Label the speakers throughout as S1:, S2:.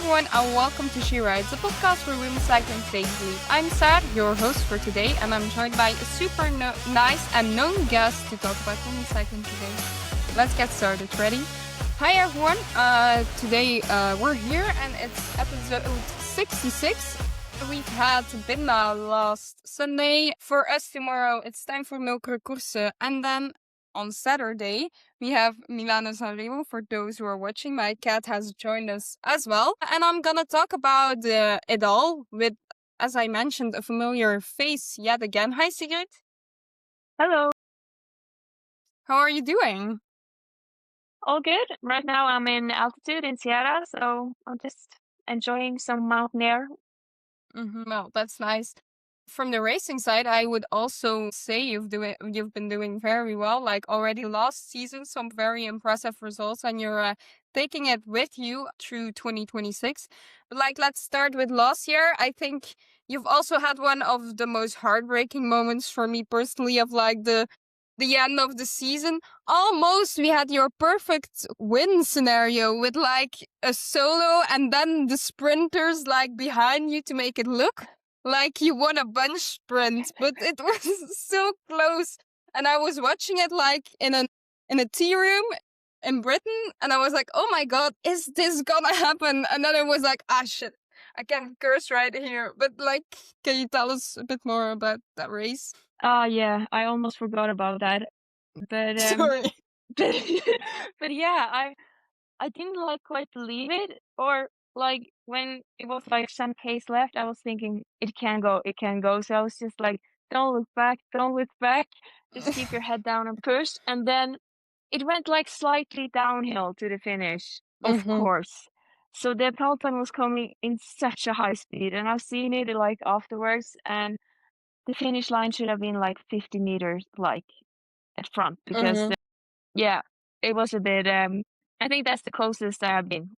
S1: everyone, and welcome to She Rides, a podcast where women cycling takes lead. I'm Saar, your host for today, and I'm joined by a super nice and known guest to talk about women cycling today. Let's get started. Ready? Hi everyone. Today we're here, and it's episode 66. We've had Binda last Sunday. For us tomorrow, it's time for Nokere Koerse, and then on Saturday, we have Milano-San Remo. For those who are watching, my cat has joined us as well. And I'm gonna talk about it all with, as I mentioned, a familiar face yet again. Hi, Sigrid.
S2: Hello.
S1: How are you doing?
S2: All good. Right now I'm in altitude in Sierra, so I'm just enjoying some mountain air.
S1: Well, that's nice. From the racing side, I would also say you've been doing very well. Like already last season, some very impressive results, and you're taking it with you through 2026. But like, let's start with last year. I think you've also had one of the most heartbreaking moments for me personally of like the end of the season. Almost we had your perfect win scenario with like a solo and then the sprinters like behind you to make it look like you won a bunch sprint, but it was so close. And I was watching it like in a tea room in Britain, and I was like, oh my god, is this gonna happen? And then it was like, ah shit, I can't curse right here. But like, can you tell us a bit more about that race?
S2: Yeah, I almost forgot about that. But
S1: Sorry.
S2: but, but yeah, I didn't like quite believe it, or like when it was like some pace left, I was thinking it can go, it can go. So I was just like, don't look back, don't look back. Just keep your head down and push. And then it went like slightly downhill to the finish, of
S1: Mm-hmm.
S2: course. So the peloton was coming in such a high speed, and I've seen it like afterwards, and the finish line should have been like 50 meters like at front because
S1: Mm-hmm.
S2: yeah, it was a bit I think that's the closest I have been.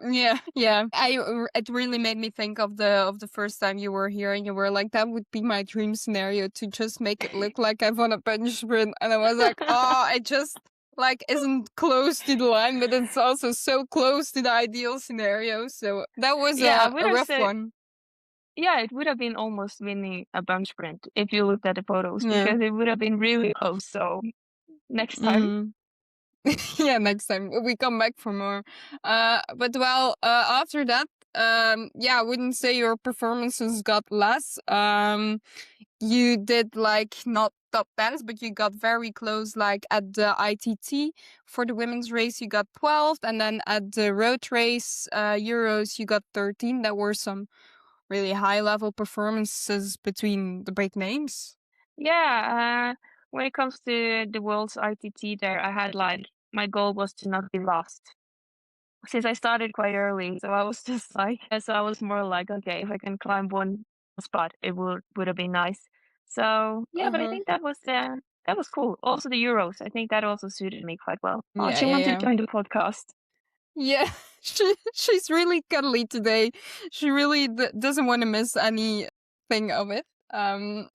S1: Yeah. It really made me think of the first time you were here, and you were like, that would be my dream scenario, to just make it look like I've won a bench sprint. And I was like, oh, I just like isn't close to the line, but it's also so close to the ideal scenario. So that was
S2: Yeah, I would
S1: a
S2: have
S1: rough
S2: said
S1: one.
S2: yeah, it would have been almost winning a bunch sprint if you looked at the photos
S1: Yeah.
S2: because it would have been really close. So next time.
S1: Mm. Yeah, next time we come back for more. But well, after that, yeah, I wouldn't say your performances got less. You did like not top 10s, but you got very close. Like at the ITT for the women's race, you got 12th, and then at the road race, Euros, you got 13. There were some really high level performances between the big names.
S2: Yeah, when it comes to the world's ITT there, I had like my goal was to not be lost. Since I started quite early, so I was just like, so I was more like, okay, if I can climb one spot, it would have been nice. So yeah, but I
S1: Uh-huh.
S2: think that was cool. Also the Euros, I think that also suited me quite well. Oh,
S1: Yeah,
S2: she
S1: yeah,
S2: wanted to
S1: yeah.
S2: join the podcast.
S1: Yeah, she's really cuddly today. She really doesn't want to miss anything of it. Um,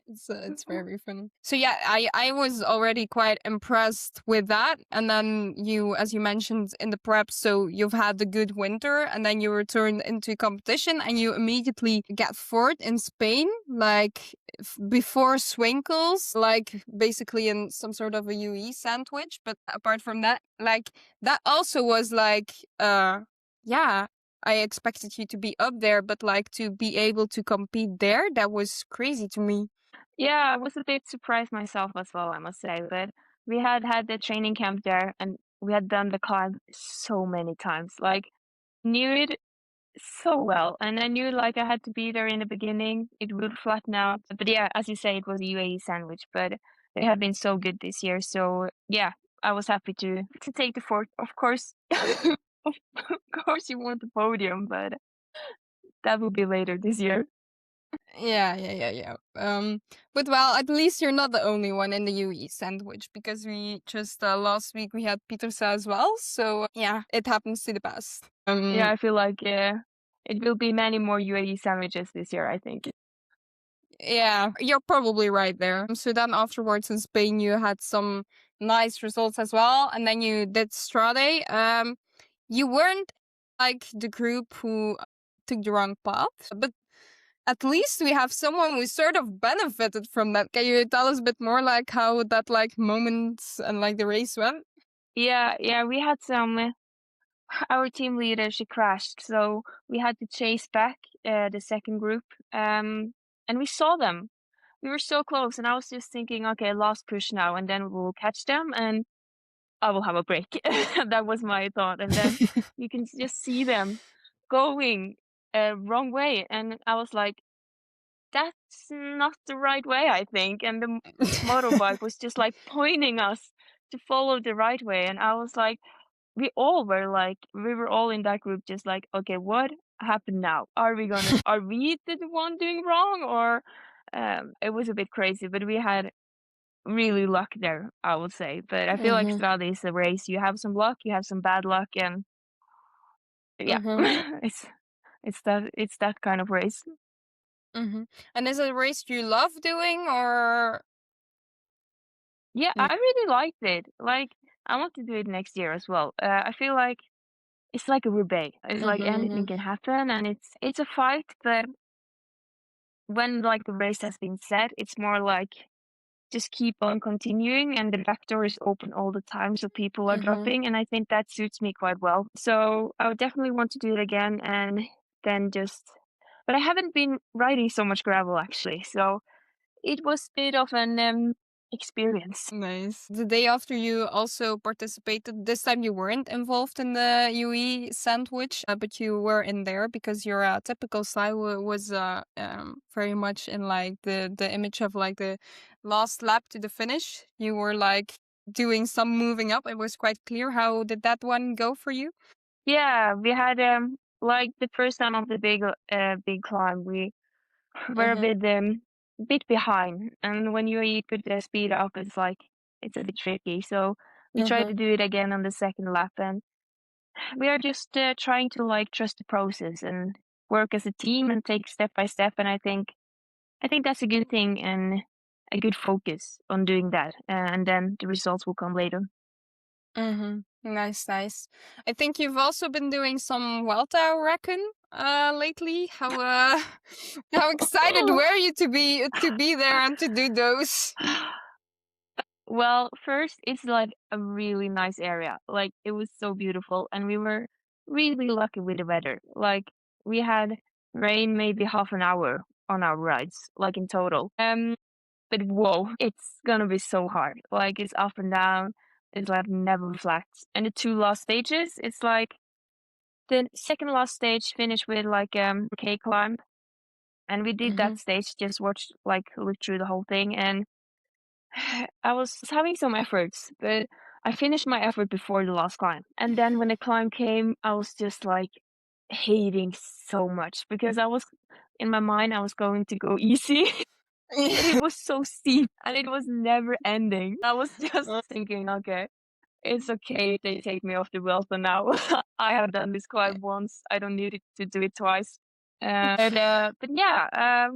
S1: it's very funny. So yeah, I was already quite impressed with that. And then you, as you mentioned in the prep, so you've had a good winter, and then you return into competition, and you immediately get fourth in Spain, like before Swinkles, like basically in some sort of a UE sandwich. But apart from that, like that also was like, yeah, I expected you to be up there, but like to be able to compete there, that was crazy to me.
S2: Yeah, I was a bit surprised myself as well, I must say, but we had the training camp there and we had done the climb so many times. Like knew it so well. And I knew like I had to be there in the beginning. It would flatten out. But yeah, as you say, it was a UAE sandwich, but they have been so good this year. So yeah, I was happy to take the fourth. Of course, of course you want the podium, but that will be later this year.
S1: Yeah. But well, at least you're not the only one in the UE sandwich, because we just last week we had Petersa as well. So yeah, it happens to the best.
S2: Yeah, I feel like it will be many more UAE sandwiches this year, I think.
S1: Yeah, you're probably right there. So then afterwards in Spain, you had some nice results as well, and then you did Strade. You weren't like the group who took the wrong path, but at least we have someone who sort of benefited from that. Can you tell us a bit more like how that like moment and like the race went?
S2: Yeah, we had some our team leader, she crashed, so we had to chase back, the second group, and we saw them. We were so close, and I was just thinking, "Okay, last push now, and then we'll catch them, and I will have a break." That was my thought, and then you can just see them going, wrong way, and I was like, "That's not the right way, I think," and the motorbike was just, like, pointing us to follow the right way, and I was like we were all in that group just like, "Okay, what happened now? Are we the one doing wrong?" Or, it was a bit crazy, but we had really luck there, I would say. But I feel like
S1: Mhm,
S2: Strade is a race. You have some luck, you have some bad luck, and yeah,
S1: mhm,
S2: it's it's that kind of race.
S1: mhm. And is it a race you love doing or
S2: Yeah,
S1: mm,
S2: I really liked it. Like, I want to do it next year as well. I feel like it's like a roubaix. It's
S1: mhm,
S2: like anything
S1: mhm,
S2: can happen, and it's a fight, but when, like, the race has been set, it's more like just keep on continuing and the back door is open all the time, so people are
S1: mhm.
S2: dropping, and I think that suits me quite well. So I would definitely want to do it again and then just but I haven't been riding so much gravel actually, so it was a bit of an, experience.
S1: Nice. The day after you also participated, this time you weren't involved in the UE sandwich, but you were in there because your typical style was very much in like the image of like the last lap to the finish. You were like doing some moving up. It was quite clear. How did that one go for you?
S2: Yeah, we had, like, the first time of the big climb, we were
S1: Mhm.
S2: a bit behind, and when you put the speed up, it's like it's a bit tricky, so we tried to
S1: Mhm.
S2: do it again on the second lap, and we are just trying to like trust the process and work as a team and take step by step. And I think that's a good thing and a good focus on doing that. And then the results will come later.
S1: Mhm. Nice, nice. I think you've also been doing some Vuelta, I reckon, lately. How how excited were you to be there and to do those?
S2: Well, first, it's like a really nice area. Like it was so beautiful, and we were really lucky with the weather. Like we had rain maybe half an hour on our rides, like in total. But whoa, it's gonna be so hard. Like it's up and down. It's like never flat. And the two last stages, it's like the second last stage finished with like K climb, and we did that
S1: Mhm.
S2: stage. Just watched like looked through the whole thing, and I was having some efforts, but I finished my effort before the last climb. And then when the climb came, I was just like hating so much because I was in my mind I was going to go easy. But it was so steep and it was never ending. I was just thinking, okay, it's okay if they take me off the wheel for now. I have done this quite once. I don't need it to do it twice. But yeah,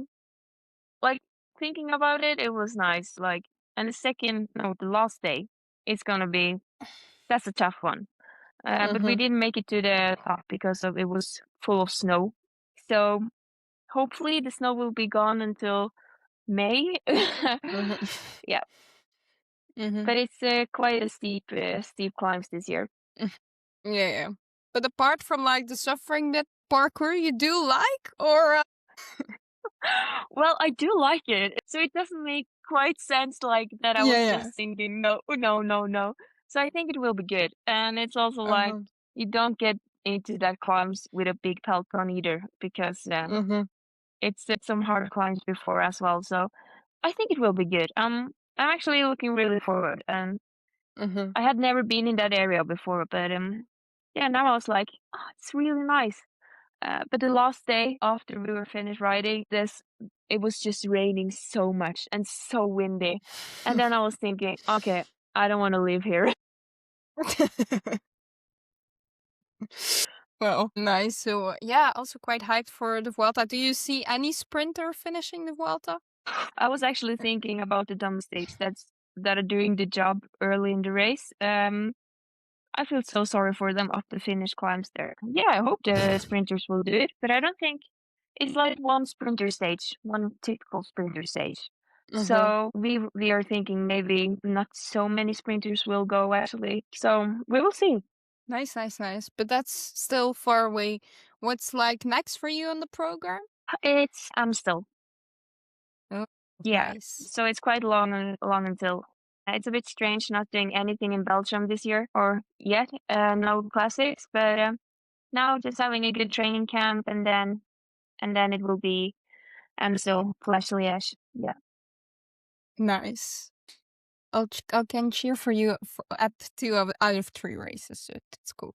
S2: like thinking about it, it was nice. Like, and the last day, it's gonna be that's a tough one. But we
S1: Mhm.
S2: didn't make it to the top because of it was full of snow. So hopefully the snow will be gone until May.
S1: Mhm.
S2: Yeah,
S1: Mhm.
S2: but it's quite a steep climbs this year.
S1: Yeah, yeah. But apart from like the suffering that parkour you do like, or
S2: Well, I do like it, so it doesn't make quite sense like that I
S1: yeah,
S2: was
S1: yeah.
S2: just thinking, "No, no, no, no." So I think it will be good, and it's also like
S1: Uh-huh.
S2: you don't get into that climbs with a big peloton either because,
S1: Mhm.
S2: it's some hard climbs before as well, so I think it will be good. I'm actually looking really forward, and
S1: Mhm.
S2: I had never been in that area before, but, yeah, now I was like, "Oh, it's really nice." But the last day after we were finished riding, this it was just raining so much and so windy. And then I was thinking, okay, I don't want to live here.
S1: Well, nice. So, yeah, also quite hyped for the Vuelta. Do you see any sprinter finishing the Vuelta?
S2: I was actually thinking about the dumb mistakes that are doing the job early in the race. I feel so sorry for them after the finish climbs there. Yeah, I hope the sprinters will do it, but I don't think it's like one sprinter stage, one typical sprinter stage.
S1: Mhm.
S2: So we are thinking maybe not so many sprinters will go actually. So we will see.
S1: Nice, nice, nice. But that's still far away. What's like next for you on the program?
S2: It's Amstel.
S1: Oh,
S2: Yeah,
S1: nice.
S2: so it's quite long until. It's a bit strange not doing anything in Belgium this year or yet. No classics, but now just having a good training camp and then it will be Amstel slash Liège. Yeah.
S1: Nice. I can cheer for you at out of 3 races, so that's cool.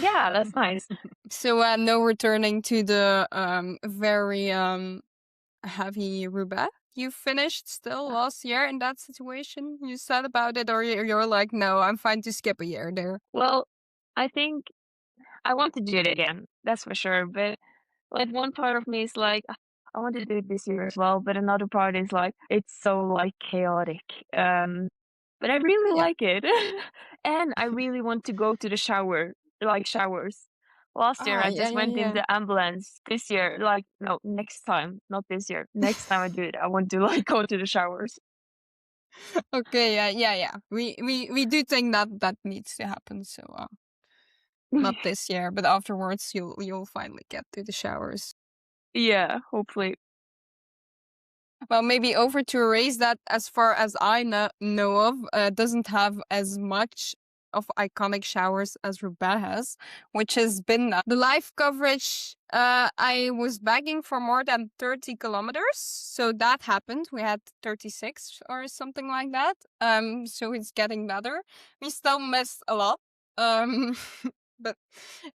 S2: Yeah, that's nice.
S1: So no returning to the very heavy Roubaix. You finished still last year in that situation. You said about it, or you're like, no, I'm fine to skip a year there.
S2: Well, I think I want to do it again. That's for sure. But like one part of me is like, I want to do it this year as well. But another part is like, it's so like chaotic. But I really
S1: Yeah.
S2: like it, and I really want to go to the shower, like showers. Last year
S1: Ah,
S2: I
S1: yeah,
S2: just
S1: yeah,
S2: went in
S1: yeah.
S2: the ambulance. This year, like no, next time, not this year. Next time I do it, I want to like go to the showers.
S1: Okay, yeah, yeah, yeah. We do think that that needs to happen. So not this year, but afterwards you'll finally get to the showers.
S2: Yeah, hopefully.
S1: Well, maybe over to a race that, as far as I know of, doesn't have as much of iconic showers as Roubaix has, which has been the live coverage. I was bagging for more than 30 kilometers, so that happened. We had 36 or something like that. So it's getting better. We still missed a lot, um, but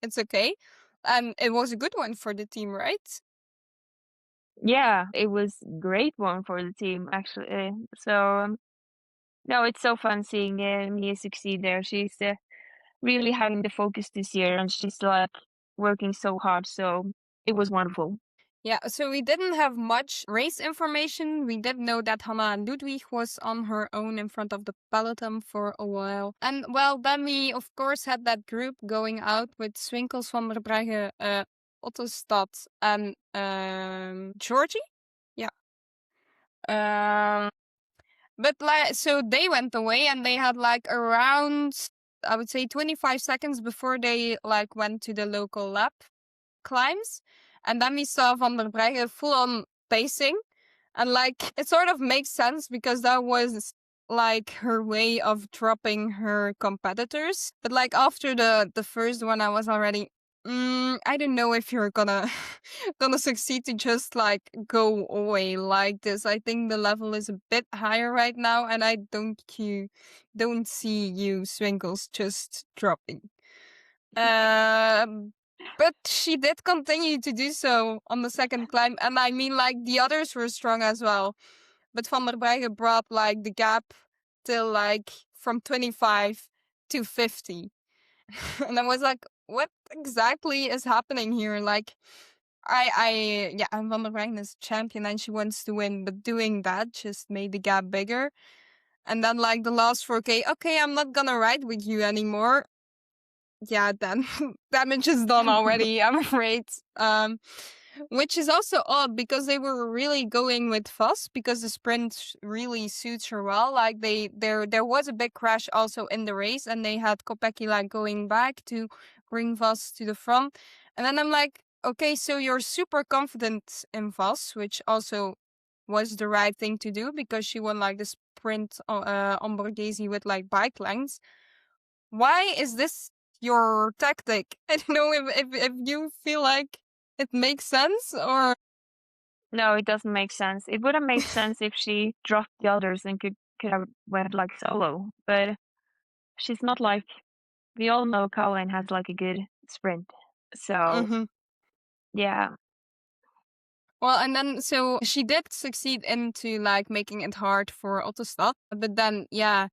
S1: it's okay. And it was a good one for the team, right?
S2: Yeah, it was great one for the team actually. So no, it's so fun seeing Mia succeed there. She's really having the focus this year, and she's like working so hard. So it was wonderful.
S1: Yeah, so we didn't have much race information. We did know that Hannah Ludwig was on her own in front of the peloton for a while. And well, then we of course had that group going out with Swinkels van der Breggen, Ottestad, and Georgie. Yeah. Um, but like, so they went away and they had like around, I would say, 25 seconds before they like went to the local lap climbs. And then we saw Van der Breggen full on pacing. And like, it sort of makes sense because that was like her way of dropping her competitors. But like after the first one, I was already, I don't know if you're gonna gonna succeed to just like go away like this. I think the level is a bit higher right now, and I don't see you Swinkles just dropping. Um, but she did continue to do so on the second climb, and I mean, like, the others were strong as well. But Van der Breggen brought like the gap till like from 25 to 50. And I was like, what exactly is happening here? Like, yeah, and Van der Breggen is champion and she wants to win, but doing that just made the gap bigger. And then like the last 4K, okay, I'm not gonna ride with you anymore. Yeah, then damage is done already, I'm afraid. Which is also odd because they were really going with Voss because the sprint really suits her well. Like there was a big crash also in the race, and they had Kopecky like going back to bring Voss to the front. And then I'm like, okay, so you're super confident in Voss, which also was the right thing to do because she won like the sprint on Borghese with like bike lengths. Why is this your tactic? I don't know if you feel like it makes sense or
S2: No, it doesn't make sense. It would have made sense if she dropped the others and could have went like solo, but she's not like we all know Caroline has like a good sprint. So
S1: Mhm.
S2: yeah.
S1: Well, and then so she did succeed into like making it hard for Ottostad, but then yeah,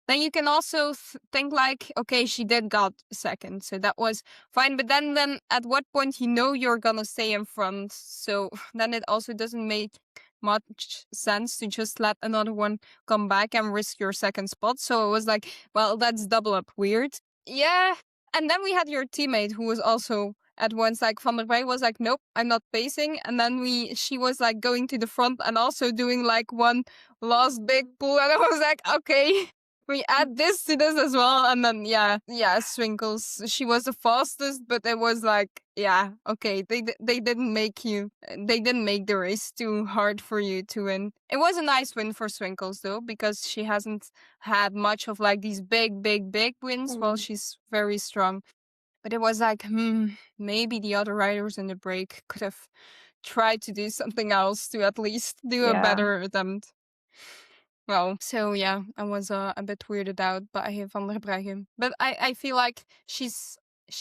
S1: then you can also think like, okay, she did got second, so that was fine. But then at what point you know you're gonna stay in front, so then it also doesn't make much sense to just let another one come back and risk your second spot. So it was like, well, that's double up weird. Yeah. And then we had your teammate who was also at once like Van der Breggen was like, nope, I'm not pacing. And then she was like going to the front and also doing like one last big pull. And I was like, okay, we add this to this as well. And then, yeah, Swinkles, she was the fastest, but it was like, yeah, okay, they didn't make the race too hard for you to win. It was a nice win for Swinkles though, because she hasn't had much of like these big wins while she's very strong. But it was like, maybe the other riders in the break could have tried to do something else to at least do a
S2: Yeah.
S1: better attempt. Well, so yeah, I was a bit weirded out by Van der Breggen. But I feel like she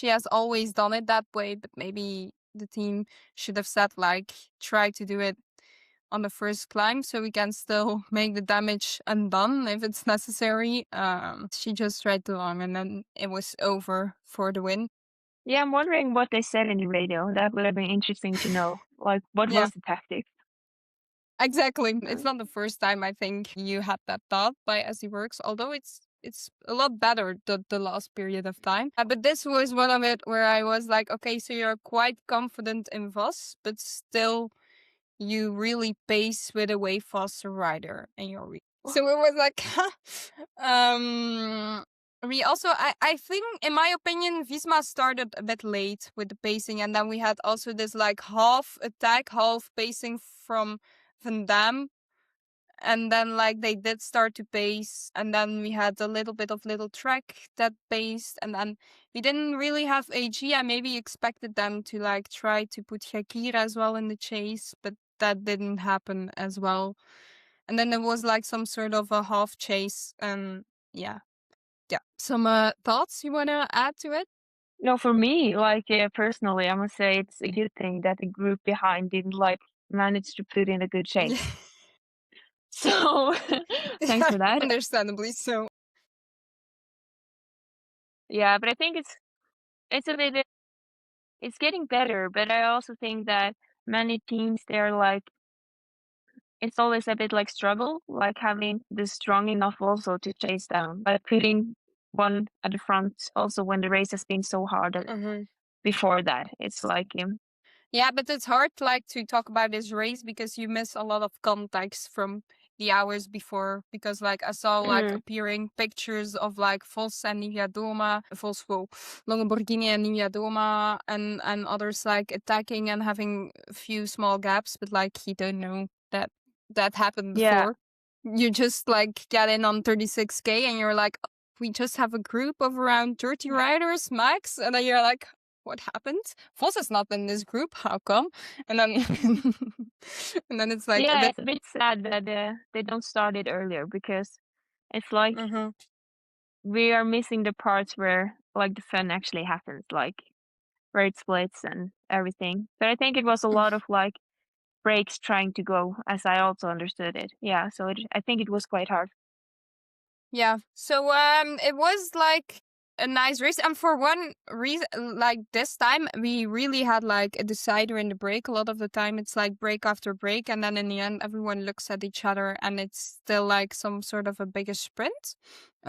S1: has always done it that way, but maybe the team should have said like, try to do it on the first climb so we can still make the damage undone if it's necessary. She just tried too long and then it was over for the win.
S2: Yeah, I'm wondering what they said in the radio. That would have been interesting to know. Like, what
S1: Yeah,
S2: was the tactic?
S1: exactly. It's not the first time I think you had that thought by SE Works, although it's a lot better the last period of time. But this was one of it where I was like, okay, so you're quite confident in Vos, but still you really pace with a way faster rider and you're so it was like we also I think in my opinion Visma started a bit late with the pacing, and then we had also this like half attack half pacing from Van Dam, and then like they did start to pace, and then we had a little bit of little track that paced, and then we didn't really have AG. I maybe expected them to like try to put Shakira as well in the chase, but that didn't happen as well. And then there was like some sort of a half chase. Yeah. Some thoughts you wanna add to it?
S2: No, for me, like, personally, I must say it's a good thing that the group behind didn't, like, manage to put in a good chase.
S1: Yeah.
S2: So, thanks for that.
S1: Understandably so.
S2: Yeah, but I think it's a bit it's getting better, but I also think that many teams, they're like it's always a bit like struggle, like having the strong enough also to chase down, like putting one at the front also when the race has been so hard
S1: Mhm.
S2: before that. It's like,
S1: Yeah, but it's hard like to talk about this race because you miss a lot of context from the hours before, because like I saw like
S2: mm,
S1: appearing pictures of like Vos and Nivea Doma, Vos, whoa, Longoborghini and Nivea Doma, and others like attacking and having a few small gaps, but like you don't know that that happened
S2: yeah,
S1: before. You just like get in on 36K and you're like, "Oh, we just have a group of around 30 riders max," and then you're like, what happened? Vos is not in this group. How come? And then, and then it's like a
S2: yeah.
S1: bit.
S2: It's a bit sad that they don't start it earlier because it's like
S1: Mm-hmm.
S2: we are missing the parts where like the fun actually happens, like where it splits and everything. But I think it was a lot of like breaks trying to go, as I also understood it. Yeah, so I think it was quite hard.
S1: Yeah. So it was like a nice race, and for one reason, like this time we really had like a decider in the break. A lot of the time it's like break after break, and then in the end everyone looks at each other, and it's still like some sort of a bigger sprint.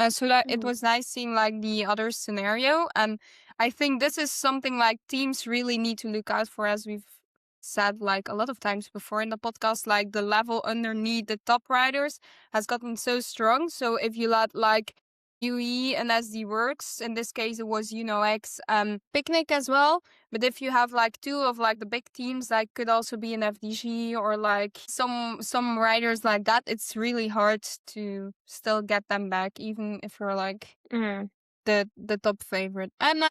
S1: So that it
S2: Mhm.
S1: was nice seeing like the other scenario, and I think this is something like teams really need to look out for, as we've said like a lot of times before in the podcast. Like the level underneath the top riders has gotten so strong. So if you let like UE and SD Works, in this case it was X, Picnic as well. But if you have like two of like the big teams, like could also be an FDG or like some riders like that, it's really hard to still get them back, even if you're like
S2: Mhm.
S1: the top favorite. And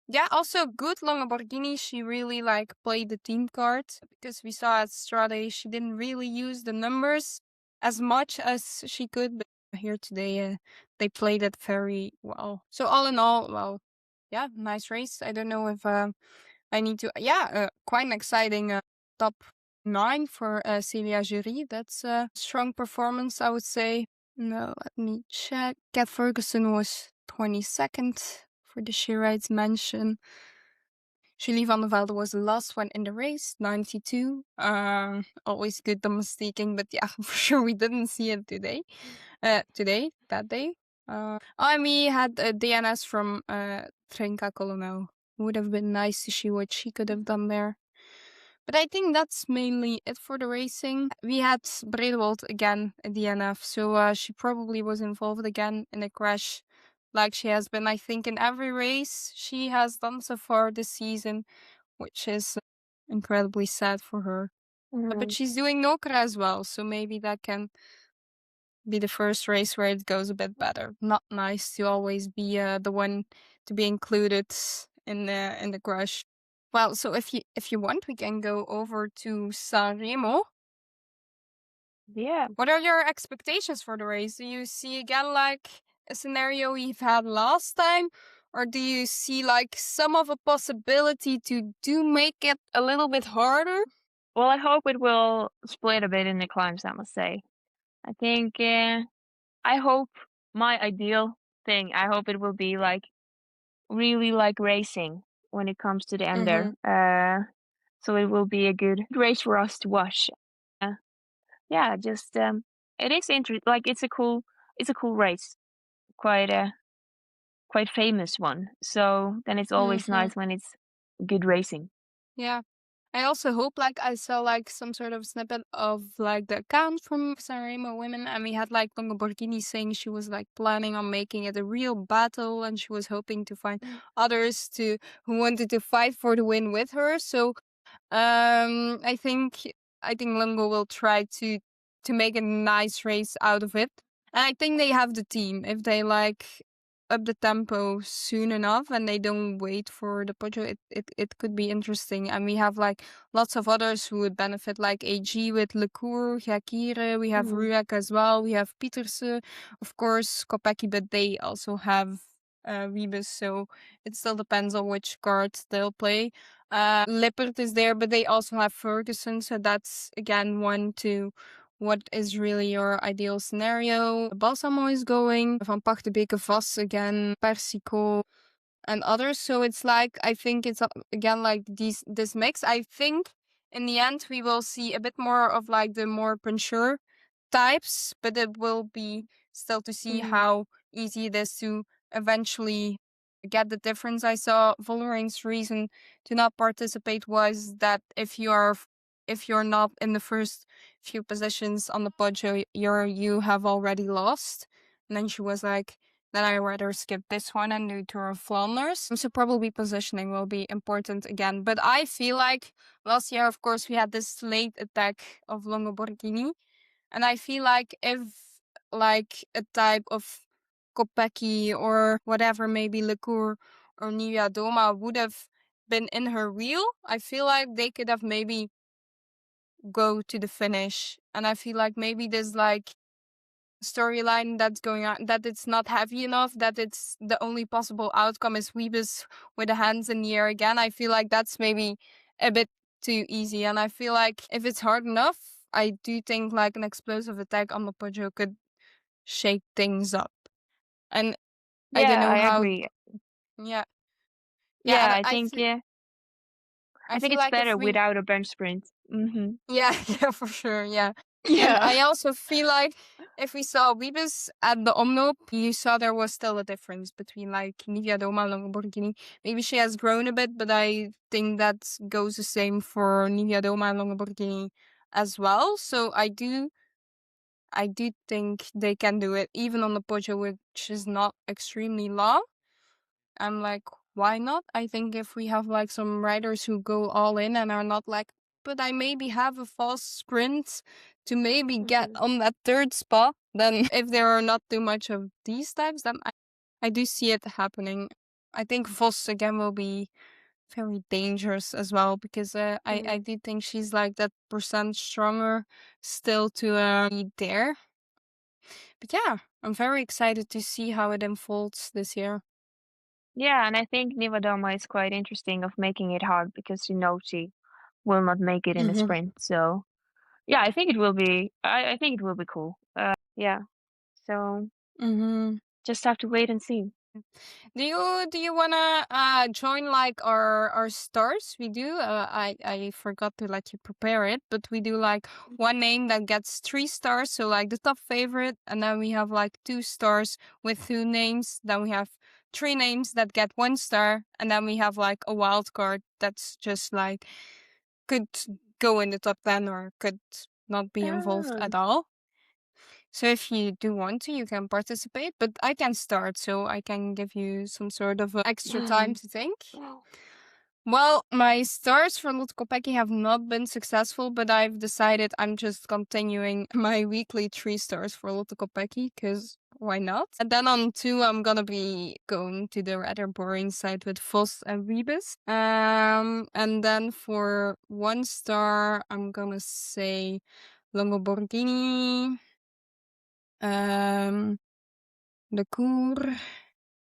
S1: yeah, also good Lamborghini. She really like played the team card, because we saw at Strade she didn't really use the numbers as much as she could. But here today, they played it very well. So all in all, well, yeah, nice race. I don't know if I need to. Yeah, quite an exciting top 9 for Celia Jury. That's a strong performance, I would say. No, let me check. Cat Ferguson was 22nd for the She Rides mention. Julie van der Velde was the last one in the race, 92. Always good domesticating, but yeah, for sure we didn't see it today. That day. And we had a DNS from Trenka Colonel. Would have been nice to see what she could have done there. But I think that's mainly it for the racing. We had Bredewold again at DNF, so she probably was involved again in a crash, like she has been, I think, in every race she has done so far this season, which is incredibly sad for her. But
S2: Mhm.
S1: she's doing Nokere as well, so maybe that can be the first race where it goes a bit better. Not nice to always be the one to be included in the crash. Well, so if you want, we can go over to Sanremo.
S2: Yeah.
S1: What are your expectations for the race? Do you see again like a scenario we've had last time? Or do you see like some of a possibility to do make it a little bit harder?
S2: Well, I hope it will split a bit in the climbs, I must say. I think, I hope my ideal thing, I hope it will be like really like racing when it comes to the end
S1: Mm-hmm.
S2: there. So it will be a good race for us to watch. Uh, yeah, just it is like it's a cool race, quite a quite famous one. So then it's always
S1: Mm-hmm.
S2: nice when it's good racing.
S1: Yeah. I also hope like I saw like some sort of snippet of like the account from San Remo Women, and we had like Longo Borghini saying she was like planning on making it a real battle, and she was hoping to find others to who wanted to fight for the win with her. So I think Lungo will try to make a nice race out of it. And I think they have the team. If they like up the tempo soon enough and they don't wait for the Poggio, it could be interesting. And we have like lots of others who would benefit, like AG with Lecour, Jakire, we have
S2: Mhm.
S1: Ruek as well, we have Pieterse, of course, Kopecky, but they also have Rebus, so it still depends on which cards they'll play. Lippert is there, but they also have Ferguson, so that's again one to what is really your ideal scenario. Balsamo is going, Van Pachtebeke Vos again, Persico, and others. So it's like I think it's again like this mix. I think in the end we will see a bit more of like the more mature types, but it will be still to see
S2: Mhm.
S1: how easy it is to eventually get the difference. I saw Vollerin's reason to not participate was that if you're not in the first few positions on the Poggio, you have already lost. And then she was like, then I rather skip this one and do Tour of Flanders. So probably positioning will be important again. But I feel like last year, of course, we had this late attack of Longo Borghini. And I feel like if like a type of Kopecky or whatever, maybe Lecour or Nia Doma would have been in her wheel, I feel like they could have maybe go to the finish. And I feel like maybe there's like storyline that's going on, that it's not heavy enough, that it's the only possible outcome is Weebus with the hands in the air again. I feel like that's maybe a bit too easy. And I feel like if it's hard enough, I do think like an explosive attack on the Poggio could shake things up. And I don't
S2: Yeah,
S1: know
S2: I
S1: how.
S2: agree.
S1: Yeah. Yeah,
S2: Yeah,
S1: and I th- I
S2: I think
S1: feel
S2: it's
S1: like
S2: better
S1: if we
S2: without a bench sprint. Mhm.
S1: yeah, yeah, for sure, yeah. And
S2: Yeah.
S1: I also feel like if we saw Wiebes at the Omloop, you saw there was still a difference between like Nivea Doma and Lamborghini. Maybe she has grown a bit, but I think that goes the same for Nivea Doma and Lamborghini as well. So I do think they can do it, even on the Poggio, which is not extremely long. I'm like, why not? I think if we have like some riders who go all in and are not like, but I maybe have a false sprint to maybe get
S2: Mhm.
S1: on that third spot, then if there are not too much of these types, then I do see it happening. I think Vos again will be very dangerous as well because I
S2: Mhm.
S1: do think she's like that percent stronger still to be there. But yeah, I'm very excited to see how it unfolds this year.
S2: Yeah, and I think Nivadoma is quite interesting of making it hard because she knows she will not make it in a
S1: Mm-hmm.
S2: sprint. So yeah, I think it will be. I think it will be cool. Yeah. So
S1: Mm-hmm.
S2: just have to wait and see.
S1: Do you wanna join like our stars? We do. I forgot to let you prepare it, but we do like one name that gets 3 stars, so like the top favorite, and then we have like 2 stars with 2 names. Then we have 3 names that get 1 star, and then we have like a wild card that's just like could go in the top 10 or could not be involved
S2: Oh.
S1: at all. So if you do want to, you can participate, but I can start, so I can give you some sort of extra time to think. Well, my stars for Lotte Kopecky have not been successful, but I've decided I'm just continuing my weekly 3 stars for Lotte Kopecky, because why not? And then on 2, I'm gonna be going to the rather boring side with Vos and Wiebes. And then for 1 star, I'm gonna say Longoborghini, De Koer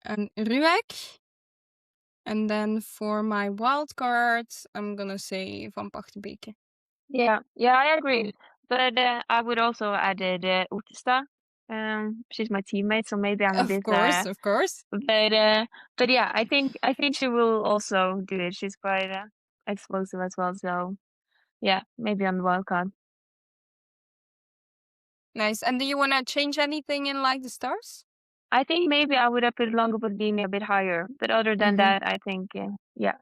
S1: and Ruek. And then for my wild cards, I'm gonna say Van Pachtenbeke.
S2: Yeah, yeah, I agree. But I would also added Uttesta. She's my teammate, so maybe I'm a
S1: Of
S2: bit
S1: course, of course.
S2: but yeah, I think she will also do it. She's quite explosive as well. So yeah, maybe on the wild card.
S1: Nice. And do you wanna change anything in like the stars?
S2: I think maybe I would have put Longobardini a bit higher, but other than
S1: Mm-hmm.
S2: that, I think yeah.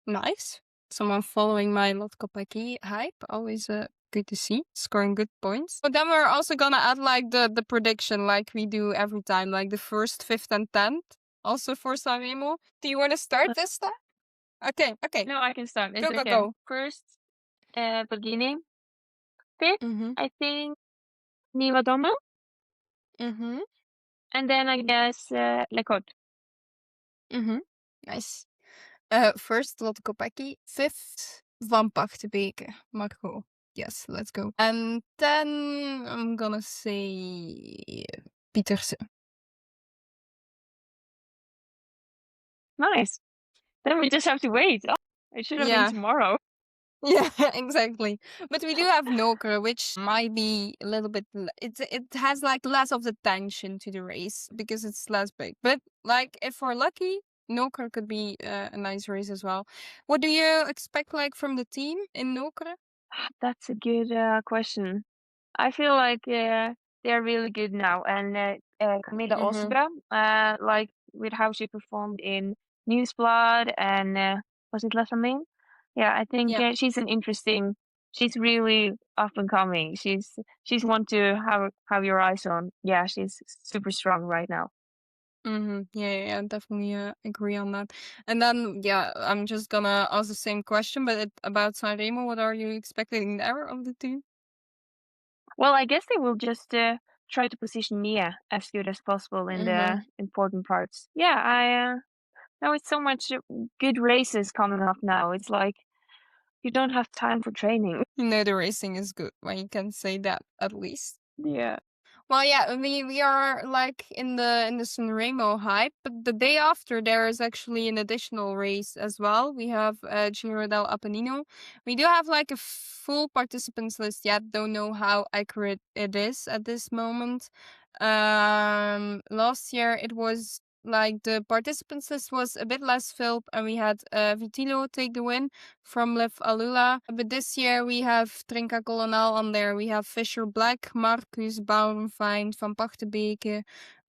S1: Nice. Someone following my Lotte Kopecky hype. Always good to see. Scoring good points. But then we're also gonna add like the prediction like we do every time, like the first, fifth, and 10th. Also for Sanremo. Do you wanna start
S2: Uh,
S1: this time? Okay, okay.
S2: no, I can start. It's
S1: Go, go,
S2: okay.
S1: go.
S2: First, Borghini. Fifth,
S1: Mm-hmm.
S2: I think Nivadomo,
S1: Mm-hmm.
S2: and then I guess Le Cote.
S1: Mm-hmm. Nice. First, Lotte Kopecky. Fifth, Van Pachtenbeke. Marco. Yes, let's go. And then I'm gonna say Pietersen.
S2: Nice. Then we just have to wait. Oh, it should have been
S1: Yeah,
S2: tomorrow.
S1: yeah, exactly. But we do have Nokere, which might be a little bit. It has like less of the tension to the race because it's less big. But like if we're lucky, Nokere could be a nice race as well. What do you expect like from the team in Nokere?
S2: That's a good question. I feel like they're really good now, and Camilla
S1: Mm-hmm.
S2: Osga, like with how she performed in Newsblad and was it La Famille? Yeah, I think
S1: Yeah.
S2: she's an interesting. She's really up and coming. She's one to have your eyes on. Yeah, she's super strong right now.
S1: Mm-hmm. Yeah, yeah, yeah, definitely agree on that. And then, yeah, I'm just gonna ask the same question, but about Sanremo, what are you expecting there of the team?
S2: Well, I guess they will just try to position Mia as good as possible in
S1: Mm-hmm.
S2: the important parts. Yeah, I know it's so much good races coming up now. It's like you don't have time for training.
S1: You know the racing is good when you can say that at least.
S2: Yeah.
S1: Well, yeah, we are like in the Sanremo hype, but the day after there is actually an additional race as well. We have Giro del Apennino. We do have like a full participants list yet. Don't know how accurate it is at this moment. Last year it was like the participants list was a bit less filled, and we had Vitilo take the win from Liv Alula. But this year we have Trinca Colonel on there. We have Fisher Black, Marcus, Bauernfeind, Van Pachtenbeke,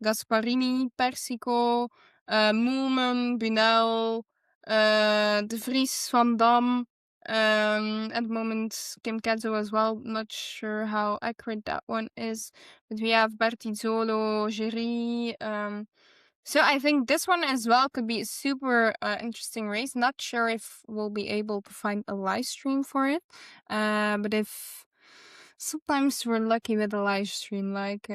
S1: Gasparini, Persico, Moelman, Bunel, De Vries, Van Dam. At the moment, Kim Kenzo as well. Not sure how accurate that one is. But we have Bertizzolo, Géry. So I think this one as well could be a super interesting race. Not sure if we'll be able to find a live stream for it. But if sometimes we're lucky with a live stream, like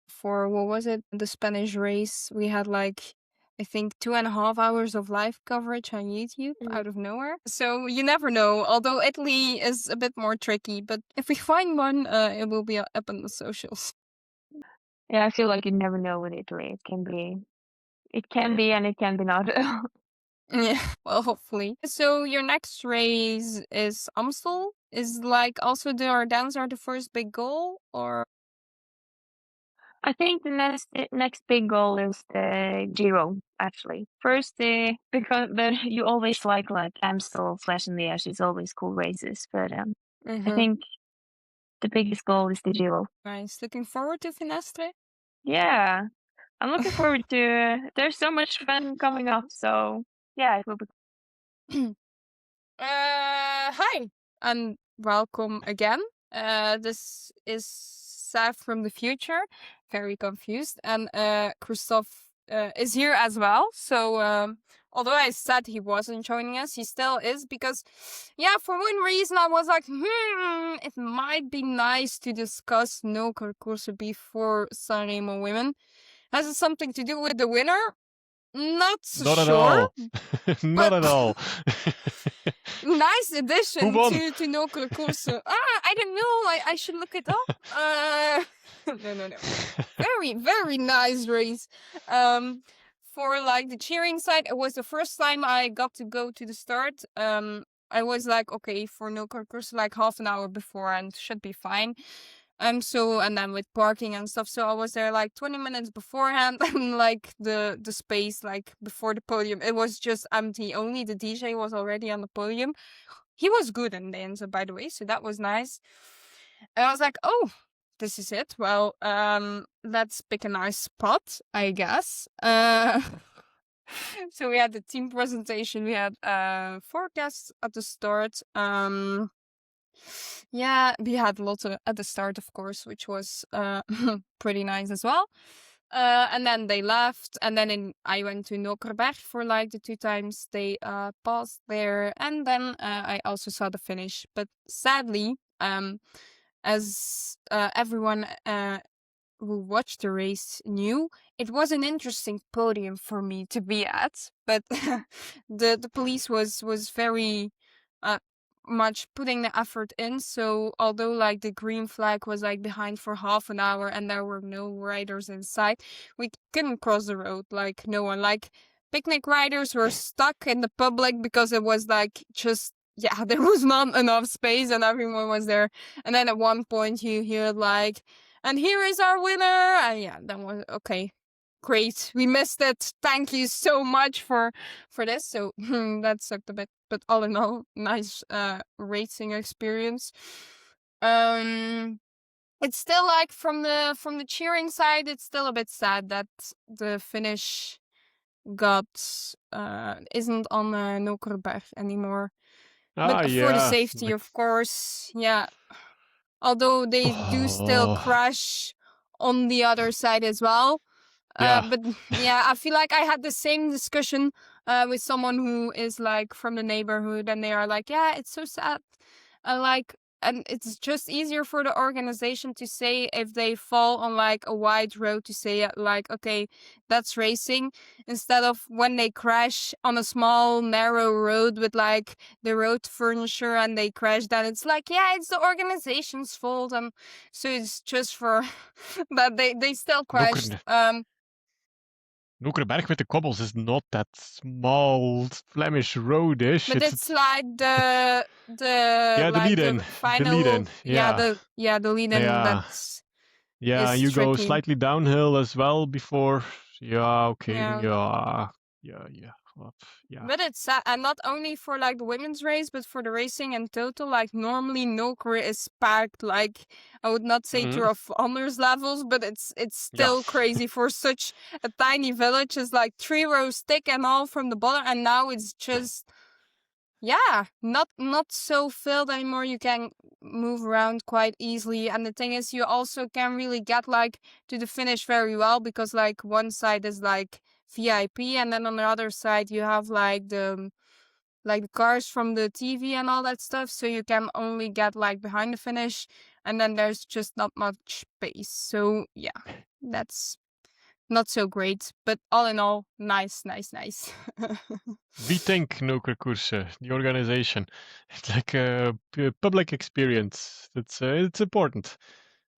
S1: for what was it, the Spanish race, we had like I think 2.5 hours of live coverage on YouTube
S2: Mm.
S1: out of nowhere. So you never know. Although Italy is a bit more tricky, but if we find one, it will be up on the socials.
S2: Yeah, I feel like you never know with Italy. It can be, and it can be not.
S1: Yeah, well, hopefully. So your next race is Amstel. Is like also the Ardennes are the first big goal, or
S2: I think the next big goal is the Giro, actually. First, because but you always like Amstel, Flash and Liège is always cool races, but I
S1: Mm-hmm.
S2: think the biggest goal is the Giro.
S1: Nice. Looking forward to Finestre.
S2: Yeah, I'm looking forward to. There's so much fun coming up, so yeah, it will be.
S1: Hi and welcome again. This is Saar from the future, very confused, and Kristof is here as well. So although I said he wasn't joining us, he still is because, yeah, for one reason I was like, it might be nice to discuss Nokere Koerse before San Remo Women. Has it something to do with the winner? Not so
S3: Not at
S1: sure,
S3: all. Not
S1: but
S3: at all.
S1: nice
S3: Who
S1: addition
S3: won?
S1: to Nokere Koerse. I don't know. I should look it up. No. Very, very nice race. For like the cheering side, it was the first time I got to go to the start. I was like, okay, for Nokere Koerse, like half an hour before and should be fine. And then with parking and stuff, so I was there like 20 minutes beforehand, and like the space like before the podium, it was just empty. Only the DJ was already on the podium. He was good in the end, so by the way, so that was nice. And I was like, oh, this is it. Well, let's pick a nice spot, I guess. So we had the team presentation. We had 4 guests at the start. Yeah, we had Lotte at the start, of course, which was pretty nice as well. And then they left, and then I went to Nokere for like the 2 times they paused there, and then I also saw the finish. But sadly, as everyone who watched the race knew, it was an interesting podium for me to be at, but the police was very uh, much putting the effort in. So although like the green flag was like behind for half an hour and there were no riders inside, we couldn't cross the road. Like no one, like picnic riders were stuck in the public because it was like just, yeah, there was not enough space and everyone was there. And then at one point you hear like, and here is our winner. And yeah, that was okay. Great. We missed it. Thank you so much for this. So that sucked a bit. But all in all, nice racing experience. It's still like from the cheering side, it's still a bit sad that the finish got isn't on Nokere anymore. But for the
S3: Yeah.
S1: safety, of course, yeah. Although they do still
S3: Oh,
S1: crash on the other side as well.
S3: yeah.
S1: But yeah, I feel like I had the same discussion with someone who is like from the neighborhood, and they are like, yeah, it's so sad. And it's just easier for the organization to say if they fall on like a wide road to say like, okay, that's racing, instead of when they crash on a small narrow road with like the road furniture and they crash, then it's like, yeah, it's the organization's fault. And so it's just for that they still crashed.
S3: Nokere with the cobbles is not that small Flemish roadish.
S1: But it's like the
S3: yeah, the
S1: like
S3: lead-in.
S1: the
S3: The
S1: final,
S3: lead-in. Yeah.
S1: the lead in
S3: Yeah.
S1: that's
S3: Yeah,
S1: is
S3: you go
S1: tricky.
S3: slightly downhill as well before. Yeah, okay.
S1: Yeah.
S3: Yeah.
S1: But it's sad, and not only for like the women's race, but for the racing in total. Like normally, Nokere is packed. Like I would not say to a Flanders levels, but it's
S3: Yeah.
S1: still crazy for such a tiny village. It's like 3 rows thick and all from the bottom, and now it's just, yeah, not so filled anymore. You can move around quite easily, and the thing is, you also can really get like to the finish very well, because like one side is like VIP, and then on the other side you have like the cars from the TV and all that stuff. So you can only get like behind the finish, and then there's just not much space. So yeah, that's not so great. But all in all, nice.
S3: We think Nokere Koerse, the organization. It's like a public experience. It's important.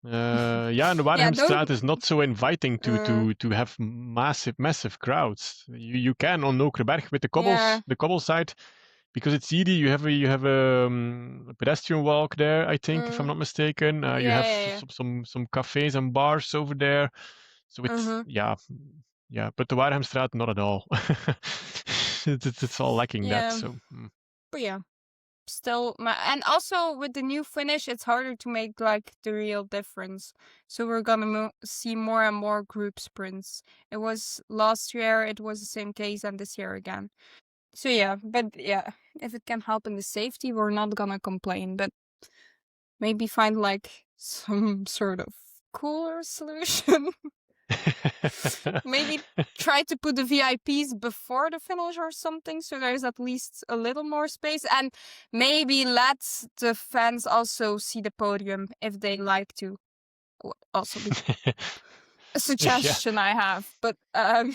S3: Yeah, and the
S1: Yeah,
S3: Warhamstraat
S1: don't.
S3: is not so inviting to have massive crowds. You can on Nokere with
S1: Yeah.
S3: the cobble side, because it's easy. You have a pedestrian walk there, I think, if I'm not mistaken. You have
S1: Yeah.
S3: some cafes and bars over there, so it's yeah. But the Wareghamstraat, not at all. It's all lacking that.
S1: Yeah.
S3: So
S1: But yeah, still, and also with the new finish, it's harder to make like the real difference. So we're gonna see more and more group sprints. It was last year, it was the same case, and this year again. So yeah, but yeah, if it can help in the safety, we're not gonna complain. But maybe find like some sort of cooler solution. Maybe try to put the VIPs before the finish or something, so there's at least a little more space. And maybe let the fans also see the podium if they like to. Also be a suggestion I have. But and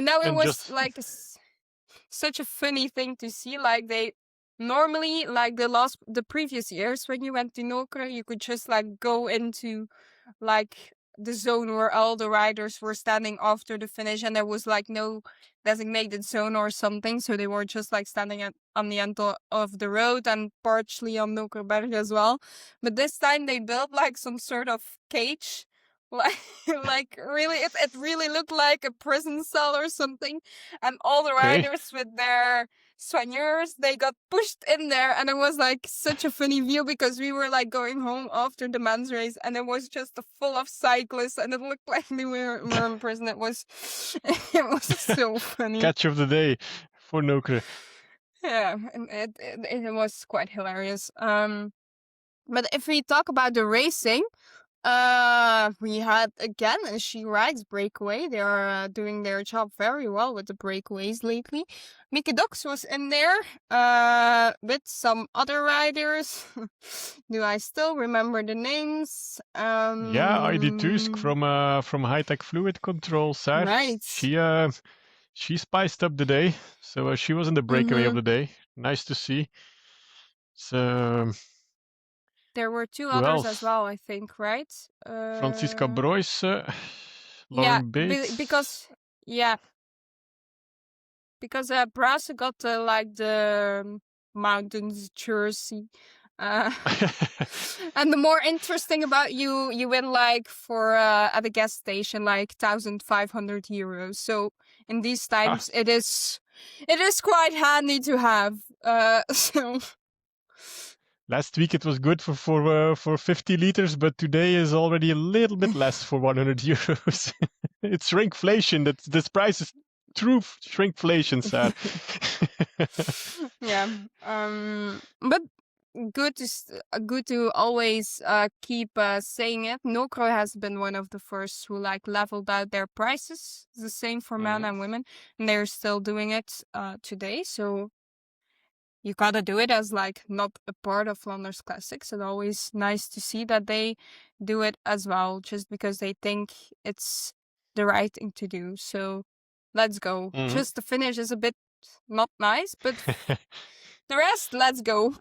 S1: now it
S3: and
S1: was
S3: just
S1: like such a funny thing to see. Like they normally, like the previous years when you went to Nokere, you could just like go into like the zone where all the riders were standing after the finish, and there was like no designated zone or something, so they were just like standing on the end of the road and partially on Nokerberg as well. But this time they built like some sort of cage, like like really it really looked like a prison cell or something, and all the
S3: okay.
S1: riders with their soigneurs, they got pushed in there, and it was like such a funny view because we were like going home after the men's race, and it was just full of cyclists, and it looked like we were in prison. It was it was so funny.
S3: Catch of the day for Nokere.
S1: Yeah, and it was quite hilarious. But if we talk about the racing, we had again a She Rides breakaway. They are doing their job very well with the breakaways lately. Mieke Dox was in there, with some other riders. Do I still remember the names?
S3: Yeah, Heidi Tusk from High Tech Fluid Control, Saar.
S1: Right.
S3: She spiced up the day, so she was in the breakaway of the day. Nice to see. So
S1: There were two
S3: who
S1: others
S3: else?
S1: as well, I think, right?
S3: Franziska Broyce,
S1: Yeah,
S3: Lauren Bates.
S1: because Brasse got like the mountains jersey. And the more interesting about you win like for at a gas station like 1,500 euros. So in these times it is quite handy to have. So
S3: Last week it was good for 50 liters, but today is already a little bit less for 100 euros. It's shrinkflation. This price is true shrinkflation, Saar.
S1: Yeah. But good to always keep saying it. Nokere has been one of the first who like leveled out their prices. The same for men and women, and they're still doing it today. So you gotta do it as like not a part of Flanders Classics. It's always nice to see that they do it as well, just because they think it's the right thing to do. So let's go. Just the finish is a bit not nice, but the rest, let's go.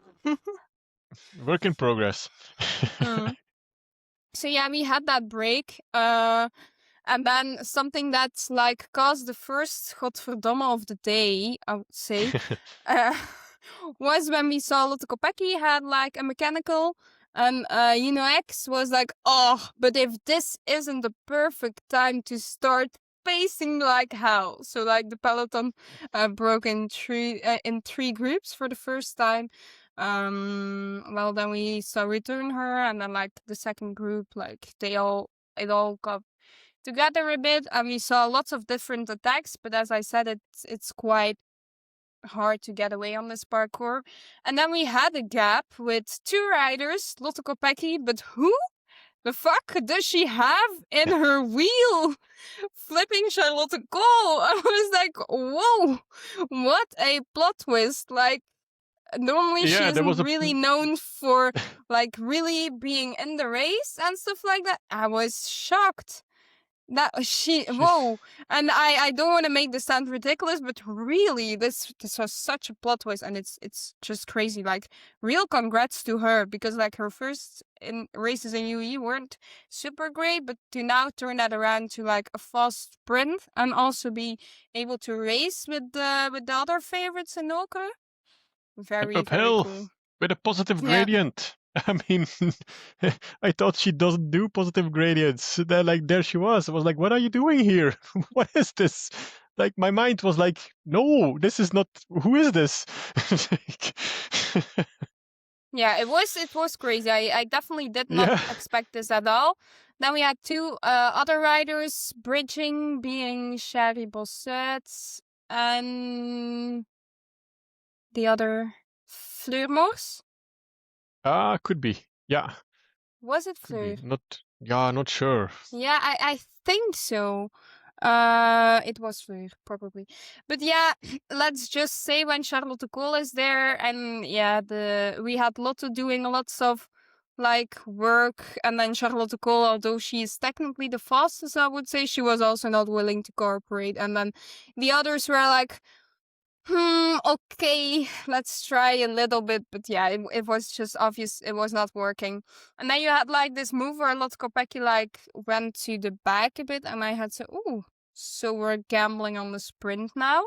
S3: Work in progress.
S1: So yeah, we had that break. And then something that's like caused the first godverdomme of the day, I would say, was when we saw Lotte Kopecky had like a mechanical, and X was like, oh, but if this isn't the perfect time to start pacing like hell. So like the peloton broke in three groups for the first time. Well, then we saw return her, and then like the second group, like it all got together a bit, and we saw lots of different attacks, but as I said, it's quite hard to get away on this parkour. And then we had a gap with two riders, Lotte Kopecky, but who the fuck does she have in her wheel? Flipping Charlotte Cole. I was like, whoa, what a plot twist. Like, normally she isn't really known for like really being in the race and stuff like that. I was shocked. Whoa. And I don't want to make this sound ridiculous, but really this was such a plot twist, and it's just crazy. Like, real congrats to her, because like her first races in UE weren't super great, but to now turn that around to like a fast sprint and also be able to race with the other favorites in Nokere, Very, very
S3: uphill
S1: cool.
S3: with a positive
S1: Yeah.
S3: gradient. I mean, I thought she doesn't do positive gradients. Then, like, there she was. I was like, what are you doing here? What is this? Like, my mind was like, no, this is not. Who is this?
S1: Yeah, it was crazy. I definitely did not
S3: Yeah.
S1: expect this at all. Then we had two other riders bridging, being Sherry Bosset and the other Fleurmors.
S3: Could be. Yeah,
S1: Was it
S3: could be.
S1: Fleur?
S3: Not sure.
S1: Yeah, I think so. It was Fleur, probably. But yeah, let's just say when Charlotte Kool is there, and yeah, we had Lotte doing lots of like work, and then Charlotte Kool, although she is technically the fastest, I would say, she was also not willing to cooperate. And then the others were like, okay, let's try a little bit. But yeah, it was just obvious it was not working. And then you had like this move where Lotte Kopecky like went to the back a bit, and I had to, so we're gambling on the sprint now.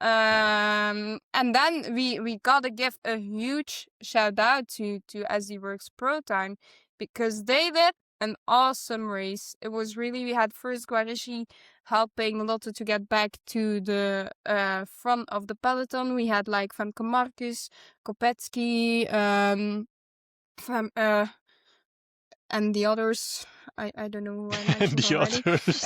S1: And then we gotta give a huge shout out to SD Works Pro Time, because they did an awesome race. It was really, we had first Guarici helping Lotte to get back to the front of the peloton. We had like Van Marcus, Kopecky, and the others, I don't know who I mentioned
S3: The
S1: already.
S3: others.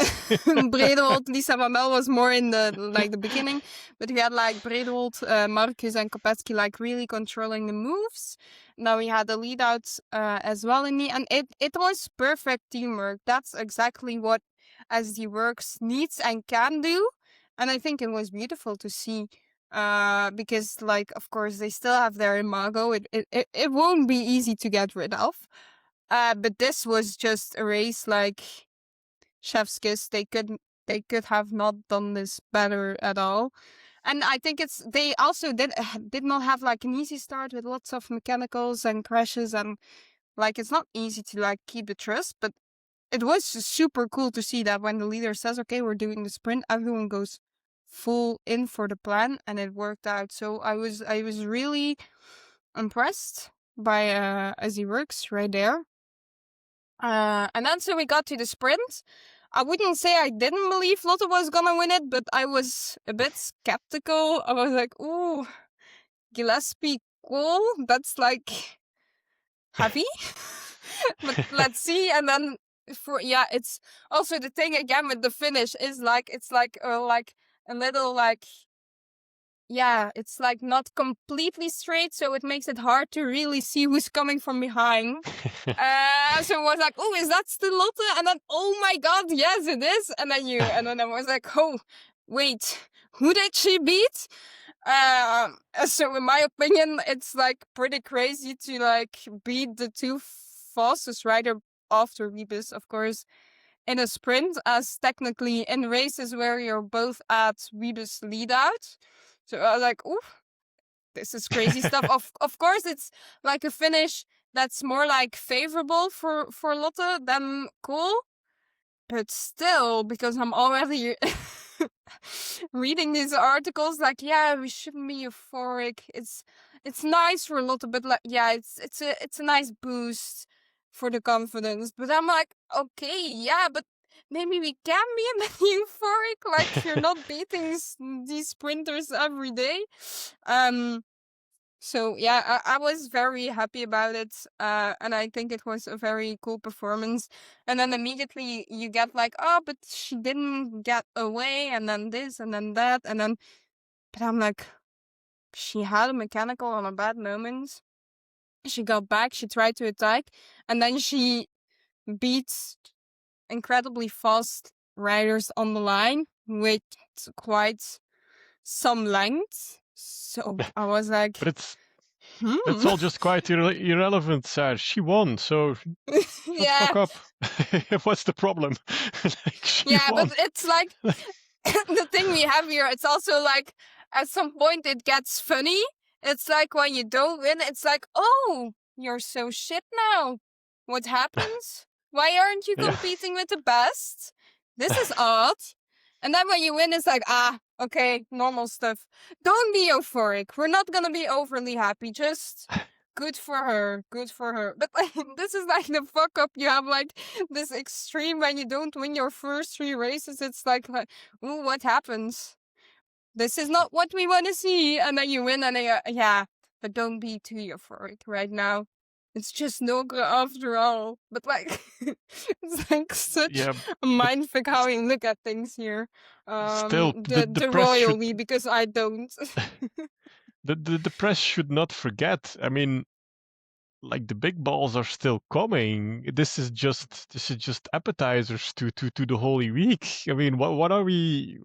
S1: Bredewold, Lisa Van Mel was more in the beginning, but we had like Bredewold, Marcus and Kopecky like really controlling the moves. Now we had the lead out as well in me, and it was perfect teamwork. That's exactly what SD Works needs and can do, and I think it was beautiful to see. Because like, of course, they still have their imago. It won't be easy to get rid of. But this was just a race like chef's kiss. They could have not done this better at all. And I think they also did not have like an easy start with lots of mechanicals and crashes, and like it's not easy to like keep the trust. But it was super cool to see that when the leader says, "Okay, we're doing the sprint," everyone goes full in for the plan, and it worked out. So I was really impressed by as he works right there. And then so we got to the sprint. I wouldn't say I didn't believe Lotte was gonna win it, but I was a bit skeptical. I was like, ooh, Gillespie cool. That's like heavy. But let's see. And then it's also the thing again with the finish is like it's like a little like, yeah, it's like not completely straight, so it makes it hard to really see who's coming from behind. So it was like, oh, is that still Lotte? And then, oh my god, yes, it is. And then I was like, oh, wait, who did she beat? So in my opinion, it's like pretty crazy to like beat the two fastest rider after Wiebes, of course, in a sprint, as technically in races where you're both at Wiebes lead out. So I was like, ooh, this is crazy stuff. Of course, it's like a finish that's more like favorable for Lotte than cool. But still, because I'm already reading these articles, like, yeah, we shouldn't be euphoric. It's nice for Lotte, but like, yeah, it's a nice boost for the confidence. But I'm like, okay, yeah, but maybe we can be a bit euphoric. Like, you're not beating these sprinters every day. So yeah, I was very happy about it, and I think it was a very cool performance. And then immediately you get like, oh, but she didn't get away, and then this, and then that, but I'm like, she had a mechanical on a bad moment. She got back, she tried to attack, and then she beat incredibly fast riders on the line with quite some length. So I was like,
S3: But that's all just quite irrelevant, Saar. She won, so shut the fuck up. What's the problem? Like, she won.
S1: But it's like the thing we have here. It's also like at some point it gets funny. It's like when you don't win, it's like, oh, you're so shit now. What happens? Why aren't you competing with the best? This is odd. And then when you win, it's like, Okay, normal stuff. Don't be euphoric. We're not gonna be overly happy. Just good for her. Good for her. But like, this is like the fuck up. You have like this extreme when you don't win your first 3 races. It's like, ooh, what happens? This is not what we want to see. And then you win, and then yeah. But don't be too euphoric right now. It's just Nokere after all. But like, it's like such
S3: Yeah,
S1: a mindfuck how we look at things here.
S3: still, the
S1: The
S3: press should
S1: royally, because I don't.
S3: the press should not forget. I mean, like the big balls are still coming. This is just appetizers to the Holy Week. I mean, what are we